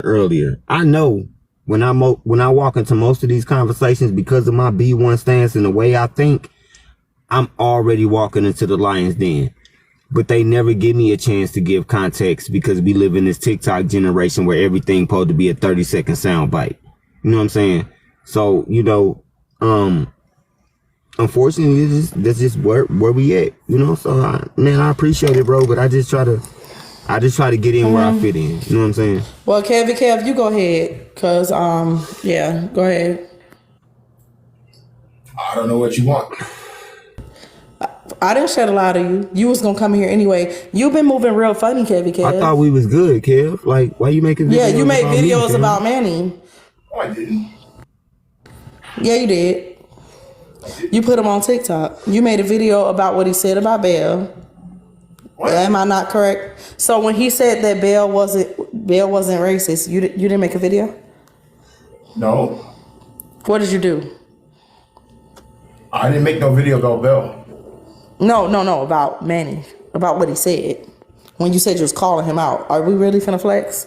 earlier. I know when when I walk into most of these conversations, because of my B1 stance and the way I think, I'm already walking into the lion's den. But they never give me a chance to give context because we live in this TikTok generation where everything supposed to be a 30-second soundbite. You know what I'm saying? So, unfortunately, that's just where we at. So I appreciate it, bro. But I just try to get in where I fit in. You know what I'm saying? Well, Kevykev, you go ahead, cause yeah, go ahead. I don't know what you want. I didn't shed a lie to you. You was gonna come here anyway. You've been moving real funny, Kevykev. I thought we was good, Kev. Like, why you making videos? Yeah, you made videos me, about Manny. No, I didn't. Yeah, you did. You put him on TikTok. You made a video about what he said about Bell. What? Am I not correct? So when he said that Bell wasn't racist, you didn't make a video? No. What did you do? I didn't make no video about Bell. No, about Manny. About what he said. When you said you was calling him out. Are we really finna flex?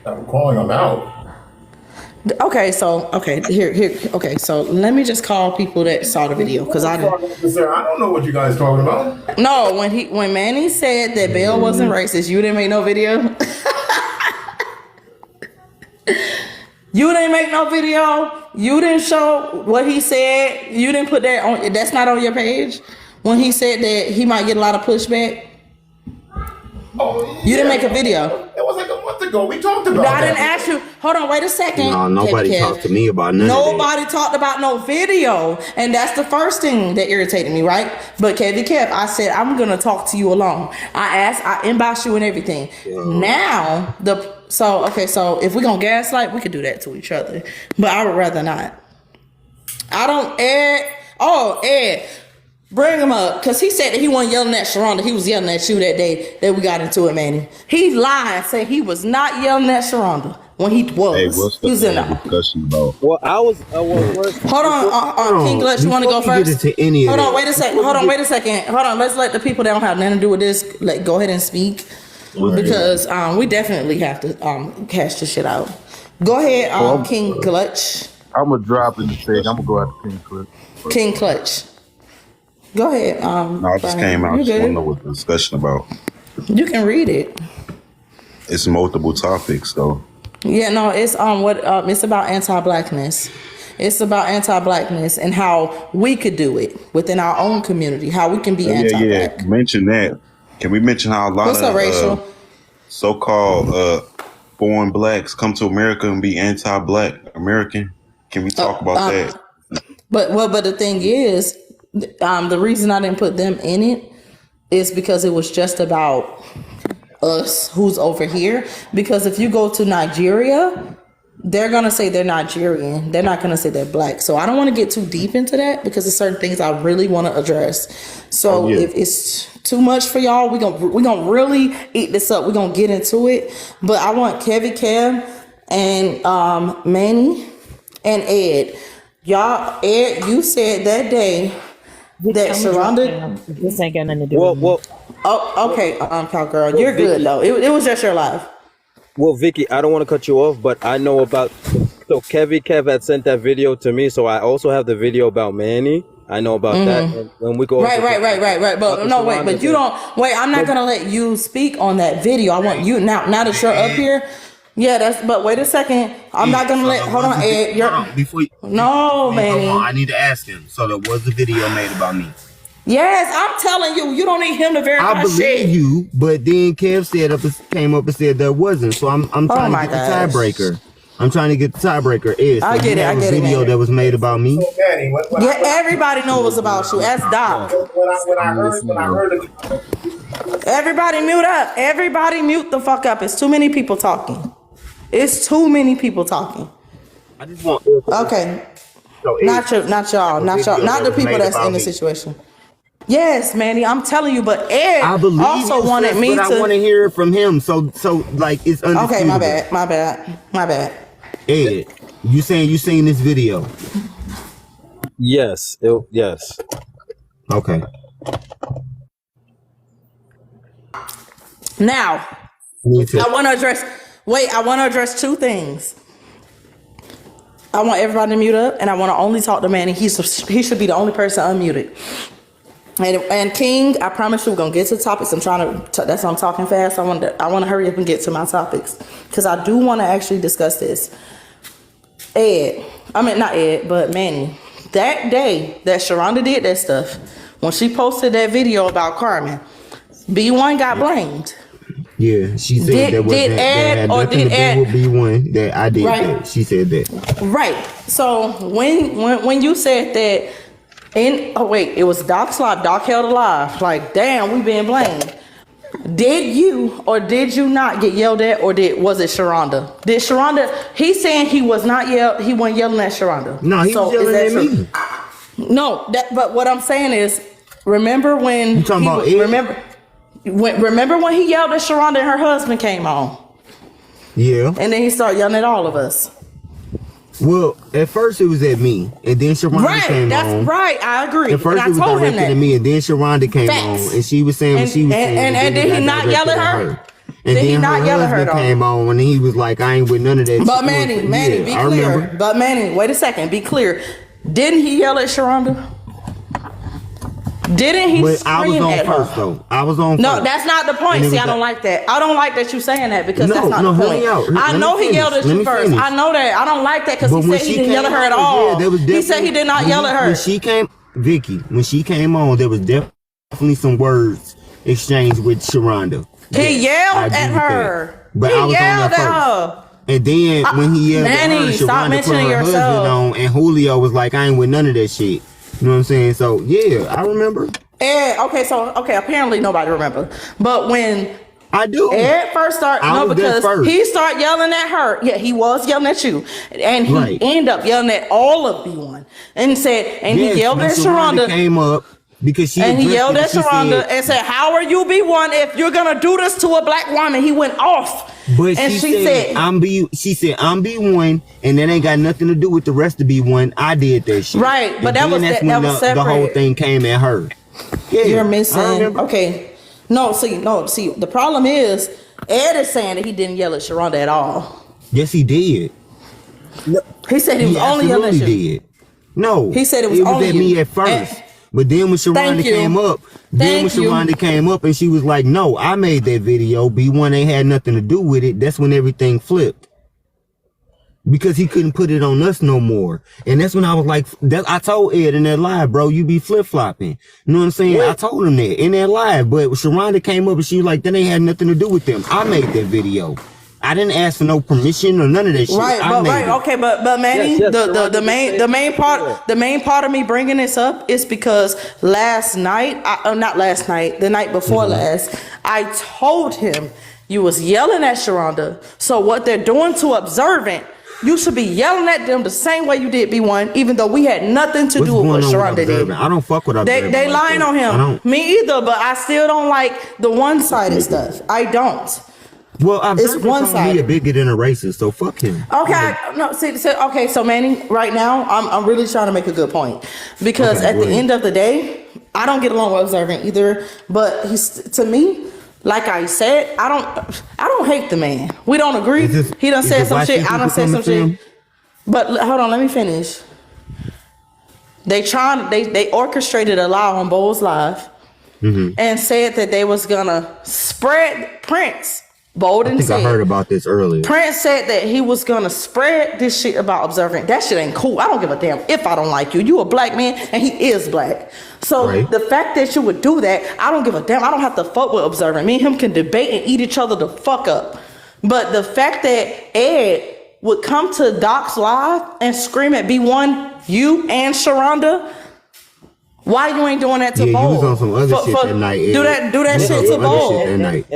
I'm calling him out. Okay, so let me just call people that saw the video because I don't know what you guys talking about. No, when Manny said that Bell wasn't racist, you didn't make no video. You didn't make no video. You didn't show what he said. You didn't put that on. That's not on your page. When he said that he might get a lot of pushback. Oh, yeah. You didn't make a video. It was like a month ago. We talked about I didn't ask you. Hold on, wait a second. No, nobody talked to me about none Nobody of that. talked about no video. And that's the first thing that irritated me, right? But Kevykev, I said, I'm going to talk to you alone. I inboxed you and everything. Yeah. Now, so if we're going to gaslight, we could do that to each other. But I would rather not. Ed, bring him up. Because he said that he wasn't yelling at Sharonda. He was yelling at you that day that we got into it, Manny. He lied, said he was not yelling at Sharonda. When he was. Hey, what's the discussion about? Well, I was first. Hold on, King Glutch, you want to go first? Hold on, wait a second. Hold on, let's let the people that don't have nothing to do with this go ahead and speak. Right. Because we definitely have to cash this shit out. Go ahead, King Glutch. I'm going to drop in the stage. I'm going to go after King Clutch. King Clutch. Go ahead. No, I just came out. I just want to know what the discussion about. You can read it. It's multiple topics, though. Yeah, no, it's it's about anti-blackness. It's about anti-blackness and how we could do it within our own community. How we can be anti-black. Yeah. Mention that. Can we mention how a lot of so-called foreign blacks come to America and be anti-black American? Can we talk about that? But the thing is, the reason I didn't put them in it is because it was just about us who's over here. Because if you go to Nigeria, they're gonna say they're Nigerian. They're not gonna say they're black. So I don't want to get too deep into that because there's certain things I really want to address. So if it's too much for y'all, we're gonna really eat this up. We're gonna get into it. But I want Kevykev and Manny and Ed. Ed, you said that day that Sharonda. This ain't got nothing to do with me. Oh, okay, cowgirl, you're good though. It was just your life. Well, Vicky, I don't want to cut you off, but I know about. So Kevykev had sent that video to me, so I also have the video about Manny. I know about that. And when we go right. But no, wait, but you don't. Wait, I'm not gonna let you speak on that video. I want you now. Now that you're up here. Yeah, but wait a second. I'm not gonna let. Hold on, Ed. Manny. I need to ask him. So there was a video made about me. Yes, I'm telling you, you don't need him to verify shit. I believe you, but then Kev came up and said there wasn't. So I'm trying to get the tiebreaker. I'm trying to get the tiebreaker. I get it. Video that was made about me. So, Manny, everybody knows it was about you. Ask Doc. When I heard it. Everybody mute up. Everybody mute the fuck up. It's too many people talking. It's too many people talking. I just want. Okay. So not y'all. Not the people that's in the situation. Yes, Manny, I'm telling you, but Ed also wanted me to. I want to hear it from him. So like it's understandable. Okay, my bad. Ed, you saying you seen this video? Yes. Yes. Okay. Now, I want to address Wait, I want to address two things. I want everybody to mute up, and I want to only talk to Manny. He should be the only person unmuted. And King, I promise you we're gonna get to the topics. That's why I'm talking fast. I want to hurry up and get to my topics because I do want to actually discuss this. Not Ed, but Manny. That day that Sharonda did that stuff, when she posted that video about Carmen, B1 got blamed. Yeah, she said that had nothing to do with B1 that I did that. She said that. Right. So when you said that, it was Doc's live. Doc held alive. Like, damn, we being blamed. Did you or did you not get yelled at, or was it Sharonda? Did Sharonda? He's saying he was not yelled. He wasn't yelling at Sharonda. No, he was yelling at me. No, but what I'm saying is, remember when you talking about Ed? Remember when he yelled at Sharonda and her husband came on? Yeah. And then he started yelling at all of us. Well, at first it was at me, and then Sharonda came on. That's right. I agree. At first it was directed at me, and then Sharonda came on, and she was saying what she was saying. And did he not yell at her? And then her husband came on, and he was like, "I ain't with none of that." But Manny, be clear. But Manny, wait a second. Be clear. Didn't he yell at Sharonda? Didn't he scream I was on at first, her? though. I was on No, first. that's not the point. See, I don't like that. I don't like that you saying that because that's not the point. I know he yelled at you first. I know that. I don't like that because he said he didn't yell at her at all. He said he did not yell at her. When she came, Vicky, when she came on, there was definitely some words exchanged with Sharonda. He yelled at her. But I was on there first. And then when he yelled at her, Sharonda put her husband on, and Julio was like, "I ain't with none of that shit." You know what I'm saying? So yeah, I remember. Okay, apparently nobody remember. But when I do, Ed first started, because he started yelling at her. Yeah, he was yelling at you, and he ended up yelling at all of B1, and he yelled at Sharonda. Came up because he yelled at Sharonda and said, "How are you B1 if you're gonna do this to a black woman?" He went off. But she said, I'm B1, and that ain't got nothing to do with the rest of B1. I did that shit. Right, but that was separate. The whole thing came at her. Yeah, you're missing. Okay. No, see, the problem is, Ed is saying that he didn't yell at Sharonda at all. Yes, he did. No, he said he was only yelling at you. Did. No. He said it was only at me at first. But then when Sharonda came up, and she was like, "No, I made that video. B1 ain't had nothing to do with it." That's when everything flipped. Because he couldn't put it on us no more. And that's when I was like, I told Ed in that live, bro, you be flip-flopping. You know what I'm saying? What? I told him that in that live. But Sharonda came up and she was like, that ain't had nothing to do with them. I made that video. I didn't ask for no permission or none of that shit. Okay, but Manny, the main part of me bringing this up is because the night before last, I told him you was yelling at Sharonda. So what they're doing to Observant, you should be yelling at them the same way you did B1, even though we had nothing to do with what Sharonda did. I don't fuck with Observant. They lying on him. Me either, but I still don't like the one-sided stuff. I don't. Well, it's one-sided. He a bigot and a racist, so fuck him. Okay, so Manny, right now, I'm really trying to make a good point because at the end of the day, I don't get along with Observant either. But to me, like I said, I don't hate the man. We don't agree. He done said some shit. I done said some shit. But hold on, let me finish. They orchestrated a lie on Bowles Live and said that they was gonna spread Prince. Bolden said, I heard about this earlier. Prince said that he was gonna spread this shit about Observant. That shit ain't cool. I don't give a damn if I don't like you. You a black man and he is black. So the fact that you would do that, I don't give a damn. I don't have to fuck with Observant. Me and him can debate and eat each other the fuck up. But the fact that Ed would come to Doc's live and scream at B1, you and Sharonda, why you ain't doing that to Bo? You was on some other shit that night. Do that shit to Bo.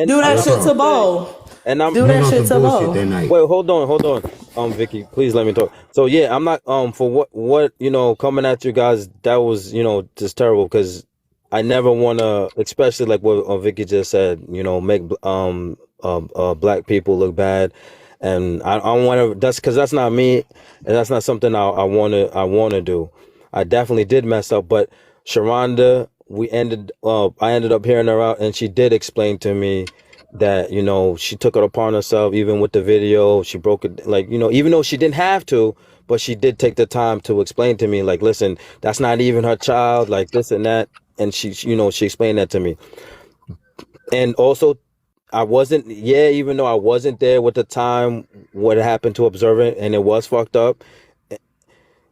Do that shit to Bo. And I'm do that shit to Bo. Wait, hold on. Vicky, please let me talk. So yeah, I'm not for what coming at you guys. That was just terrible because I never want to, especially like what Vicky just said. Make black people look bad, and I want to. That's because that's not me, and that's not something I want to do. I definitely did mess up, but Sharonda, I ended up hearing her out, and she did explain to me that, you know, she took it upon herself, even with the video, she broke it, like, you know, even though she didn't have to, but she did take the time to explain to me, like, listen, that's not even her child, like this and that. And she, you know, she explained that to me. And also, even though I wasn't there with the time, what happened to Observant, and it was fucked up.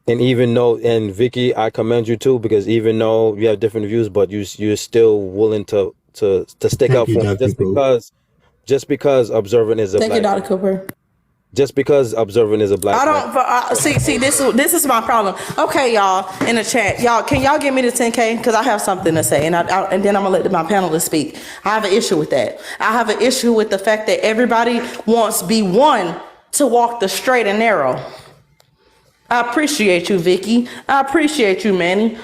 And even though, and Vicky, I commend you too, because even though you have different views, but you're still willing to stick up for him, just because Observant is a Thank black. you, Dr. Cooper. Just because Observant is a black. I don't see. This is my problem. Okay, y'all in the chat, y'all can y'all give me the 10K because I have something to say, and and then I'm gonna let my panelists speak. I have an issue with that. I have an issue with the fact that everybody wants B1 to walk the straight and narrow. I appreciate you, Vicky. I appreciate you, Manny.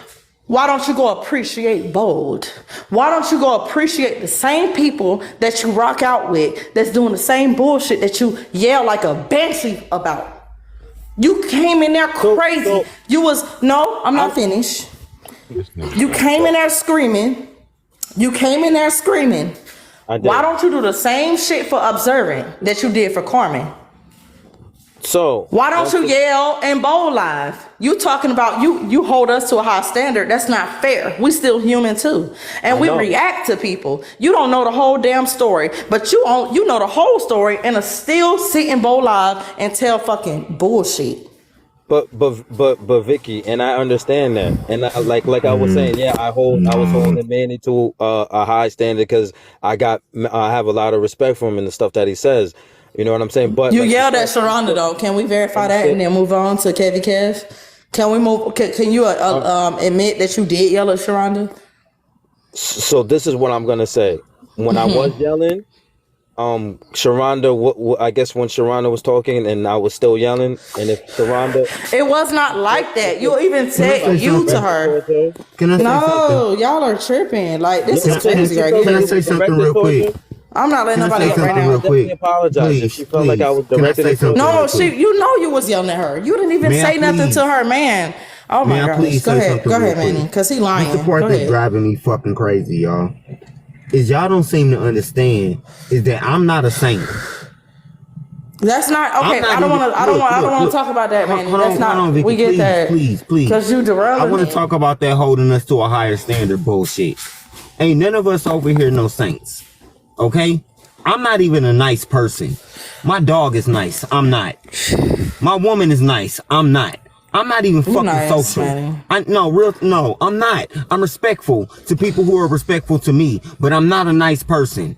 Why don't you go appreciate Bold? Why don't you go appreciate the same people that you rock out with that's doing the same bullshit that you yell like a banshee about? You came in there crazy. I'm not finished. You came in there screaming. Why don't you do the same shit for Observing that you did for Carmen? So why don't you yell and Bold live? You talking about you hold us to a high standard. That's not fair. We still human too. And we react to people. You don't know the whole damn story, but you know the whole story and still sit in Bold live and tell fucking bullshit. But Vicky, and I understand that, and I I was saying, yeah, I was holding Manny to a high standard because I have a lot of respect for him and the stuff that he says. You know what I'm saying? But you yelled at Sharonda though. Can we verify that and then move on to Kevykev? Can we move? Can you admit that you did yell at Sharonda? So this is what I'm gonna say. When I was yelling, Sharonda, I guess when Sharonda was talking and I was still yelling, and if Sharonda, it was not like that. You even said you to her. Can I say something? Y'all are tripping. Like this is crazy right Can I here. say something real quick? I'm not letting nobody up right now. Real quick. Apologize if she felt like I was directed. No, you was yelling at her. You didn't even say nothing to her, man. Oh my gosh. Go ahead, Manny, because he lying. The part that's driving me fucking crazy, y'all, is y'all don't seem to understand is that I'm not a saint. That's not okay. I don't want to talk about that, Manny. That's not. We get that. Please. Because you derailing. I want to talk about that holding us to a higher standard bullshit. Ain't none of us over here no saints. Okay? I'm not even a nice person. My dog is nice. I'm not. My woman is nice. I'm not. I'm not even fucking social. I'm not. I'm respectful to people who are respectful to me, but I'm not a nice person.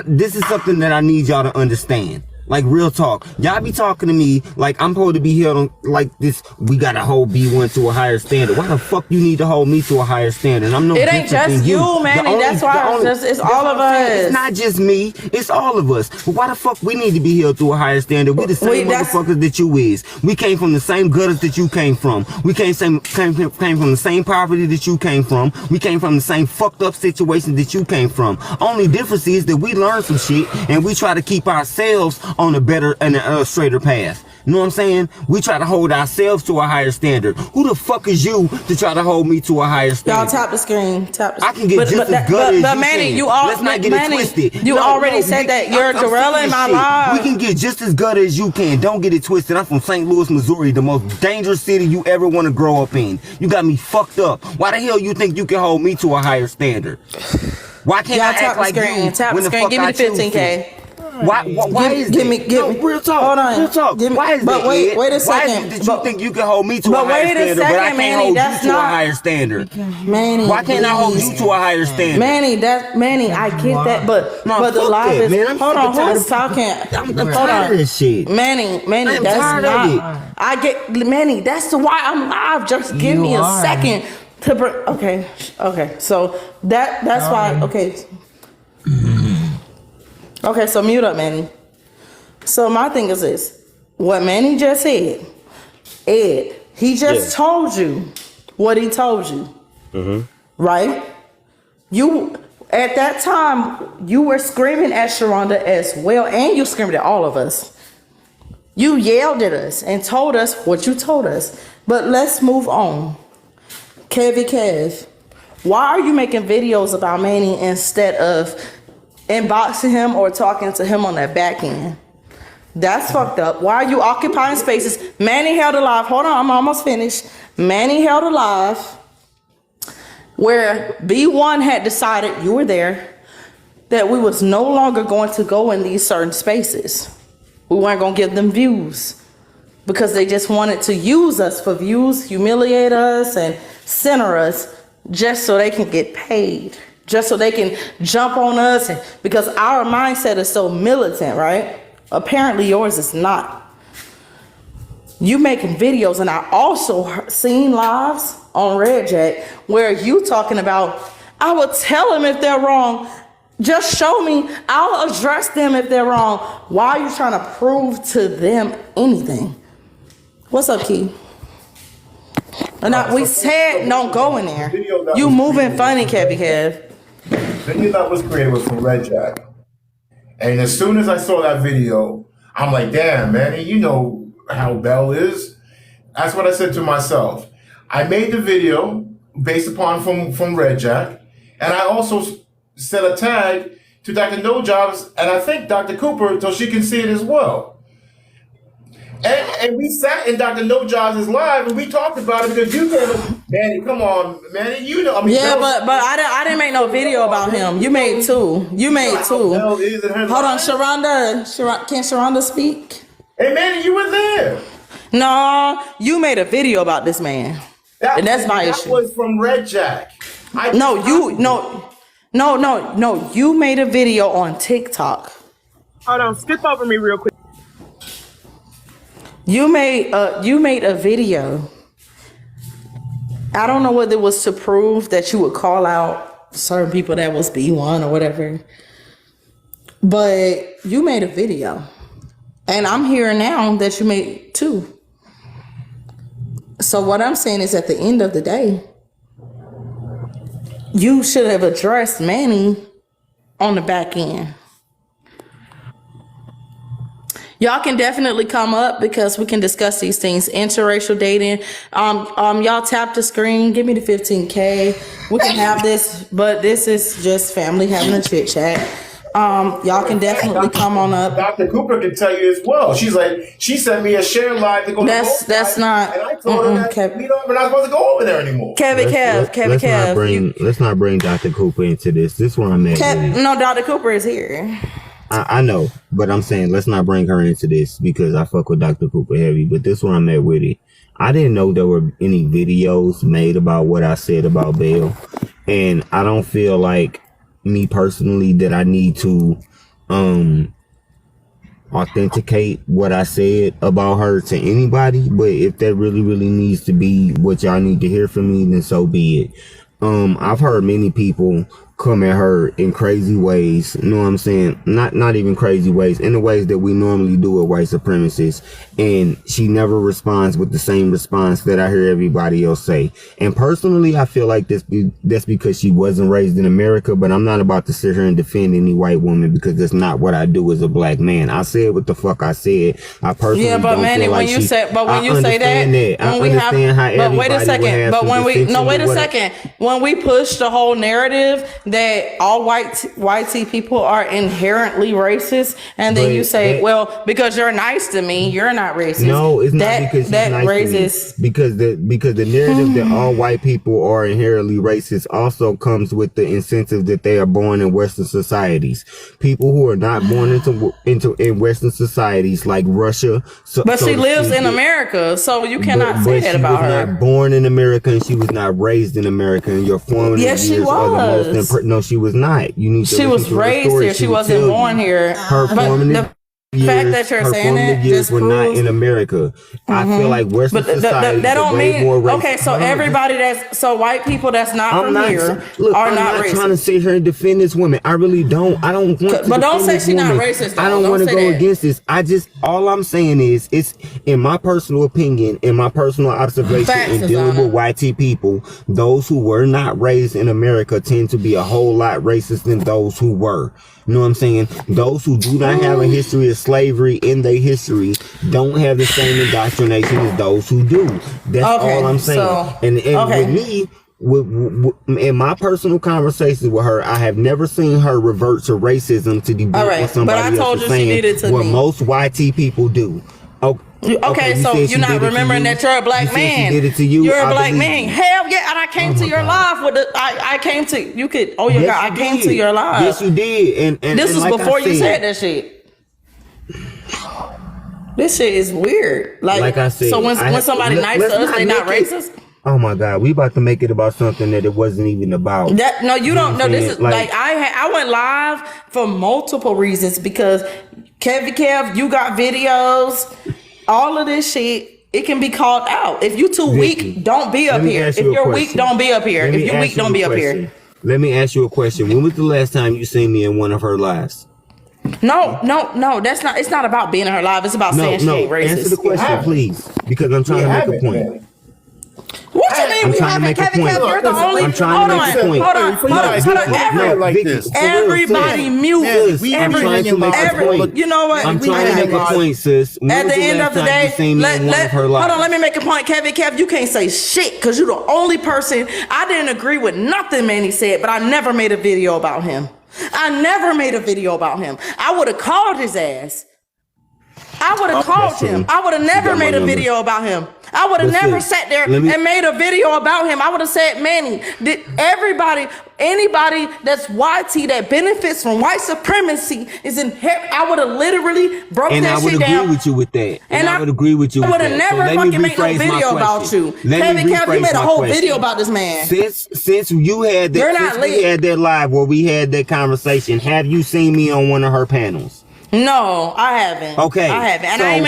This is something that I need y'all to understand. Like, real talk. Y'all be talking to me like I'm supposed to be held on like this. We gotta hold B1 to a higher standard. Why the fuck you need to hold me to a higher standard? I'm no It ain't just you, Manny. That's why it's all of us. It's not just me. It's all of us. But why the fuck we need to be held to a higher standard? We the same motherfuckers that you is. We came from the same gutters that you came from. We came from the same poverty that you came from. We came from the same fucked up situation that you came from. Only difference is that we learned some shit and we try to keep ourselves on a better and a straighter path. You know what I'm saying? We try to hold ourselves to a higher standard. Who the fuck is you to try to hold me to a higher standard? Y'all tap the screen. I can get just as good as but you Manny, can. Let's not get it twisted. You already said that you're derailing my life. We can get just as good as you can. Don't get it twisted. I'm from St. Louis, Missouri, the most dangerous city you ever want to grow up in. You got me fucked up. Why the hell you think you can hold me to a higher standard? Why can't I act like you? Tap the screen. Give me the 15K. Why is give me real talk? Hold on. Real talk. Why is that? Wait a second. Why did you think you can hold me to a higher standard, but I can't hold you to a higher standard? Manny, why can't I hold you to a higher standard? Manny, I get that, but the live is. Hold on, who's talking? I'm tired of this shit. Manny, that's not. I get Manny. That's why I'm live. Just give me a second to bring. Okay. So that's why. Okay. Okay, so mute up, Manny. So my thing is this. What Manny just said, Ed, he just told you what he told you. Mm-hmm. Right? You, at that time, you were screaming at Sharonda as well, and you screamed at all of us. You yelled at us and told us what you told us. But let's move on. Kevykev, why are you making videos about Manny instead of inboxing him or talking to him on that back end. That's fucked up. Why are you occupying spaces? Manny held alive. Hold on, I'm almost finished. Manny held alive where B1 had decided, you were there, that we was no longer going to go in these certain spaces. We weren't going to give them views because they just wanted to use us for views, humiliate us, and center us just so they can get paid, just so they can jump on us. And because our mindset is so militant, right? Apparently yours is not. You making videos, and I also seen lives on Red Jack where you talking about, I will tell them if they're wrong. Just show me. I'll address them if they're wrong. Why are you trying to prove to them anything? What's up, Key? And we said don't go in there. You moving funny, Kevykev. The video that was created was from Red Jack. And as soon as I saw that video, I'm like, damn, Manny, you know how Bell is. That's what I said to myself. I made the video based upon from Red Jack, and I also set a tag to Dr. No Jobs, and I think Dr. Cooper, so she can see it as well. And we sat in Dr. No Jobs' live, and we talked about it because you said, Manny, come on, Manny, you know. I mean, yeah, but I didn't make no video about him. You made two. You made two. Hold on, Sharonda. Can Sharonda speak? Hey, Manny, you were there. No, you made a video about this man, and that's my issue. That was from Red Jack. No. You made a video on TikTok. Hold on, skip over me real quick. You made a video. I don't know whether it was to prove that you would call out certain people that was B1 or whatever, but you made a video, and I'm hearing now that you made two. So what I'm saying is, at the end of the day, you should have addressed Manny on the back end. Y'all can definitely come up because we can discuss these things. Interracial dating. Y'all tap the screen. Give me the 15K. We can have this, but this is just family having a chit chat. Y'all can definitely come on up. Dr. Cooper can tell you as well. She's like, she sent me a share live to go. That's not. And I told her that we're not supposed to go over there anymore. Kevykev. Let's not bring Dr. Cooper into this. This is where I'm at. No, Dr. Cooper is here. I know, but I'm saying let's not bring her into this because I fuck with Dr. Cooper heavy. But this is where I'm at with it. I didn't know there were any videos made about what I said about Belle, and I don't feel like, me personally, that I need to authenticate what I said about her to anybody. But if that really needs to be what y'all need to hear from me, then so be it. I've heard many people come at her in crazy ways, you know what I'm saying? Not even crazy ways, in the ways that we normally do with white supremacists, and she never responds with the same response that I hear everybody else say. And personally, I feel like that's because she wasn't raised in America, but I'm not about to sit here and defend any white woman because that's not what I do as a black man. I said what the fuck I said. I personally don't Manny, feel like when you say that, I understand how everybody wait a second. But when we push the whole narrative that all white people are inherently racist, and then you say, well, because you're nice to me, you're not racist. No, it's not because she's nice racist. To me. Because the narrative that all white people are inherently racist also comes with the incentive that they are born in Western societies. People who are not born in Western societies like Russia. But she lives in America, so you cannot say that about her. She was not born in America, and she was not raised in America. And your formative years she was. are the most important. No, she was not. You need to. She was raised here. She wasn't born here. Her formative fact that you're saying it just were not in America. I feel like Western society that don't mean more racist. Okay, so everybody white people that's not from here are not racist. I'm not trying to sit here and defend this woman. I really don't. I don't want to. But don't say she's not racist. I don't want to go against this. All I'm saying is, it's in my personal opinion, in my personal observation, in dealing with white people, those who were not raised in America tend to be a whole lot racist than those who were. You know what I'm saying? Those who do not have a history of slavery in their history don't have the same indoctrination as those who do. That's all I'm saying. With me, in my personal conversations with her, I have never seen her revert to racism to debate what somebody else is saying. What most YT people do. Okay, so you're not remembering that you're a black man. She did it to you. You're a black man. Hell yeah, and I came to your live with I came to you could. Oh yeah, God, I came to your live. Yes, you did. And this was before you said that shit. This shit is weird. Like I said, so when somebody nice to us, they not racist. Oh my God, we about to make it about something that it wasn't even about. No, you don't know. This is like I went live for multiple reasons because Kevykev, you got videos. All of this shit, it can be called out. If you too weak, don't be up here. If you're weak, don't be up here. If you're weak, don't be up here. Let me ask you a question. When was the last time you seen me in one of her lives? No. That's not. It's not about being in her live. It's about saying shit racist. Answer the question, please, because I'm trying to make a point. What you mean we haven't? Kevykev, you're the only. I'm trying to make a point. Hold on. Everybody mute. You know what? I'm trying to make a point, sis. At the end of the day, hold on. Let me make a point, Kevykev. You can't say shit because you're the only person. I didn't agree with nothing Manny said, but I never made a video about him. I would have called his ass. I would have called him. I would have never made a video about him. I would have never sat there and made a video about him. I would have said, Manny, anybody that's YT that benefits from white supremacy is in here. I would have literally broke that shit down. And I would agree with you with that. And I would agree with you with that. I would have never fucking made no video about you. Kevykev, you made a whole video about this man. Since you had that, we had that live where we had that conversation, have you seen me on one of her panels? No, I haven't. Okay. I haven't. And I ain't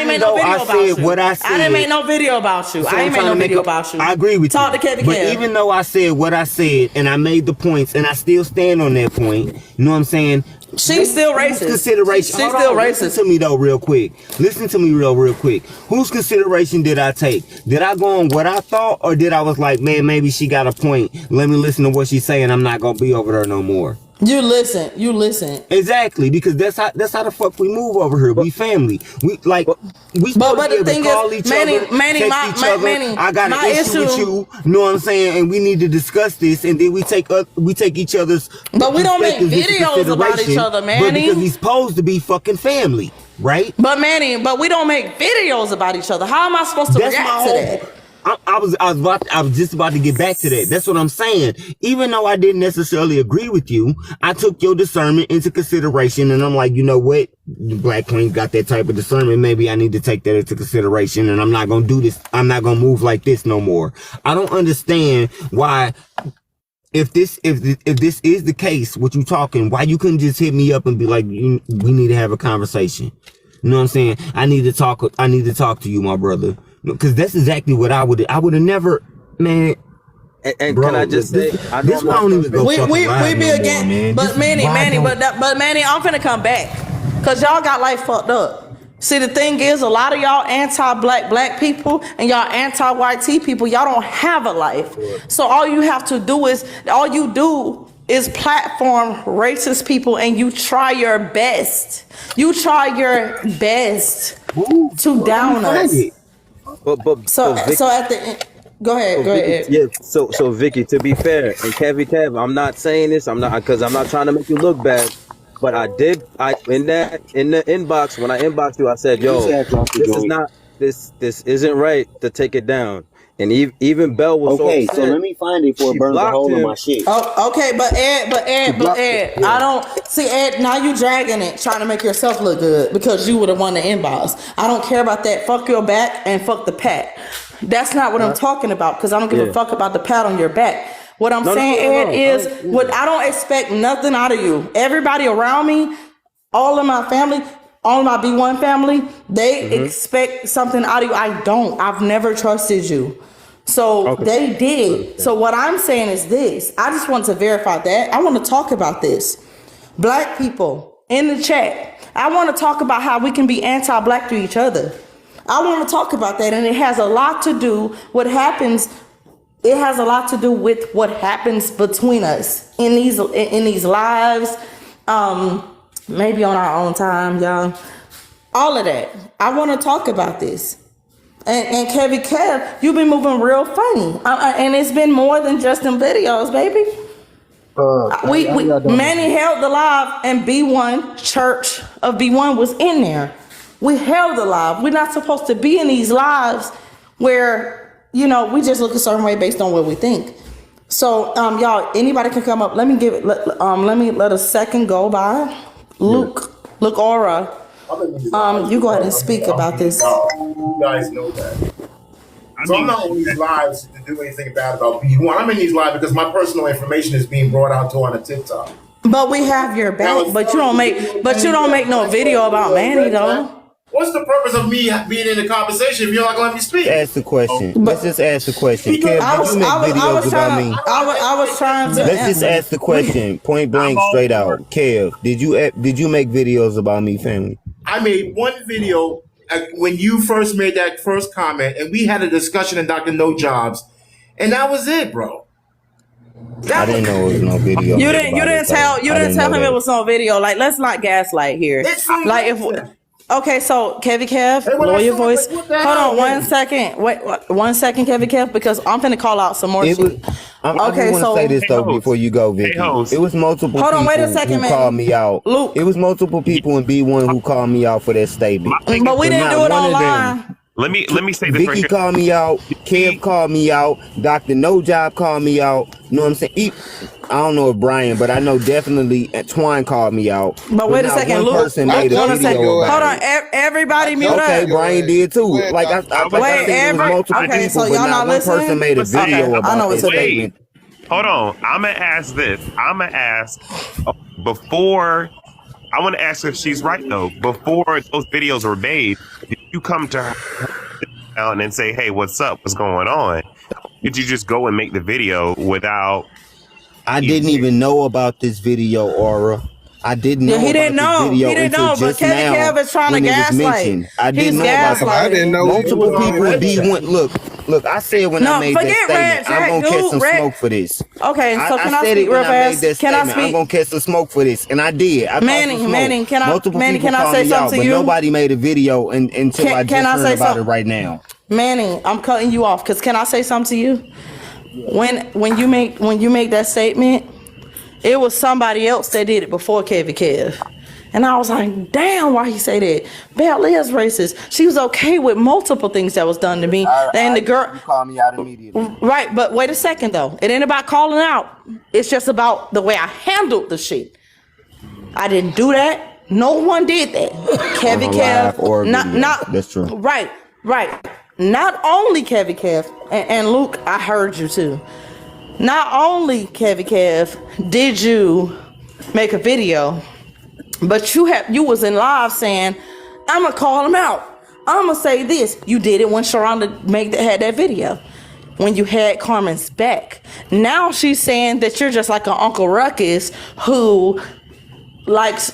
made no video about you. I didn't make no video about you. I ain't made no video about you. I agree with you. Talk to Kevykev. But even though I said what I said and I made the points and I still stand on that point, you know what I'm saying? She's still racist. Consideration. She's still racist. Listen to me though real quick. Listen to me real quick. Whose consideration did I take? Did I go on what I thought or did I was like, man, maybe she got a point. Let me listen to what she's saying. I'm not going to be over there no more. You listen. Exactly, because that's how the fuck we move over here. We family. We like we but the thing is, Manny, I got an issue with you. You know what I'm saying? And we need to discuss this, and then we take each other's. But we don't make videos about each other, Manny. Because we supposed to be fucking family, right? But Manny, we don't make videos about each other. How am I supposed to react to that? I was just about to get back to that. That's what I'm saying. Even though I didn't necessarily agree with you, I took your discernment into consideration, and I'm like, you know what? The Black Queen's got that type of discernment. Maybe I need to take that into consideration, and I'm not gonna do this. I'm not gonna move like this no more. I don't understand why. If this is the case, what you talking? Why you couldn't just hit me up and be like, we need to have a conversation? You know what I'm saying? I need to talk to you, my brother. Because that's exactly what I would have never, man. And bro, can I just say, I don't even go we be again, but Manny, I'm finna come back, cause y'all got life fucked up. See, the thing is, a lot of y'all anti-black people and y'all anti-YT people, y'all don't have a life. So all you do is platform racist people, and you try your best. You try your best to down us. So at the end, go ahead. Yeah. So Vicky, to be fair, and Kevykev, I'm not saying this. I'm not trying to make you look bad. But I did. In the inbox when I inboxed you, I said, "Yo, this isn't right to take it down." And even Bell was okay. So let me find it before it burns a hole in my shit. Oh, okay, but Ed, I don't see Ed. Now you dragging it, trying to make yourself look good because you would have won the inbox. I don't care about that. Fuck your back and fuck the pat. That's not what I'm talking about, because I don't give a fuck about the pat on your back. What I'm saying, Ed, is I don't expect nothing out of you. Everybody around me, all of my family, all of my B1 family, they expect something out of you. I don't. I've never trusted you. So they did. So what I'm saying is this. I just want to verify that. I want to talk about this. Black people in the chat, I want to talk about how we can be anti-black to each other. I want to talk about that, and it has a lot to do what happens. It has a lot to do with what happens between us in these lives. Maybe on our own time, y'all. All of that. I want to talk about this. And Kevykev, you've been moving real funny, and it's been more than just them videos, baby. Manny held the live, and B1 Church of B1 was in there. We held the live. We're not supposed to be in these lives where we just look a certain way based on what we think. So y'all, anybody can come up. Let me let a second go by. Luke, Aura. You go ahead and speak about this. You guys know that. So I'm not on these lives to do anything bad about B1. I'm in these lives because my personal information is being brought out to on a TikTok. But we have your back. But you don't make no video about Manny though. What's the purpose of me being in the conversation if you're not going to let me speak? Ask the question. Let's just ask the question. Kev, I was trying to. Let's just ask the question, point blank, straight out. Kev, did you make videos about me, family? I made one video when you first made that first comment, and we had a discussion in Dr. No Jobs, and that was it, bro. I didn't know it was no video. You didn't tell him it was no video. Like, let's not gaslight here. It's free. Like okay, so Kevykev, lower your voice. Hold on 1 second. Wait, 1 second, Kevykev, because I'm finna call out some more shit. I want to say this though before you go, Vicky. It was multiple people who called me out. Luke. It was multiple people in B1 who called me out for that statement. But we didn't do it online. Let me say this Vicky right here. called me out. Kev called me out. Dr. No Job called me out. You know what I'm saying? I don't know if Brian, but I know definitely Twine called me out. But wait a second, Luke. Hold on, everybody mute up. Okay, Brian did too. Like I said, multiple people, so but y'all not not one person listening? made a video about this statement. Hold on. I'm going to ask this. I'm going to ask before. I want to ask if she's right, though. Before those videos were made, did you come to her and say, hey, what's up? What's going on? Did you just go and make the video without... I didn't even know about this video, Aura. I didn't know about this video until just now Kevykev is trying to when it was gaslight. mentioned. I didn't know about it. I didn't know. Multiple people in B1. Look, I said when I made that statement, I'm going to catch some smoke for this. Okay, so can I said speak it real when I made fast? that Can I statement, speak? I'm going to catch some smoke for this. And I did. Manny, can I say something to you? But nobody made a video until I just heard about it right now. Manny, I'm cutting you off because can I say something to you? When you make that statement, it was somebody else that did it before Kevykev. And I was like, damn, why he say that? Belle is racist. She was okay with multiple things that was done to me. And the girl... You called me out immediately. Right, but wait a second, though. It ain't about calling out. It's just about the way I handled the shit. I didn't do that. No one did that. Kevykev... Not That's true. Right. Not only Kevykev, and Luke, I heard you too. Not only Kevykev did you make a video, but you was in live saying, I'm gonna call him out. I'm gonna say this. You did it when Sharonda had that video. When you had Carmen's back. Now she's saying that you're just like an Uncle Ruckus who likes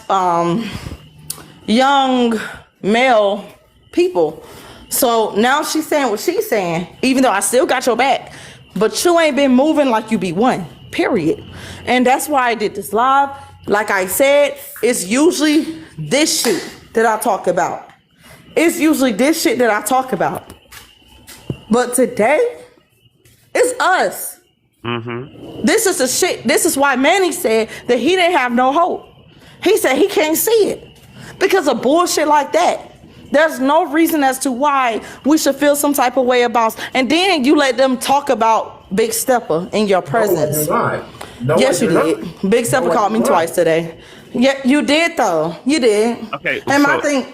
young male people. So now she's saying what she's saying, even though I still got your back. But you ain't been moving like you be one, period. And that's why I did this live. Like I said, it's usually this shit that I talk about. But today, it's us. Mm-hmm. This is the shit. This is why Manny said that he didn't have no hope. He said he can't see it because of bullshit like that. There's no reason as to why we should feel some type of way about. And then you let them talk about Big Stepper in your presence. Yes, you did. Big Stepper called me twice today. Yeah, you did though. You did. Okay. And my thing.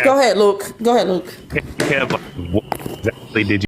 Go ahead, Luke. What exactly did you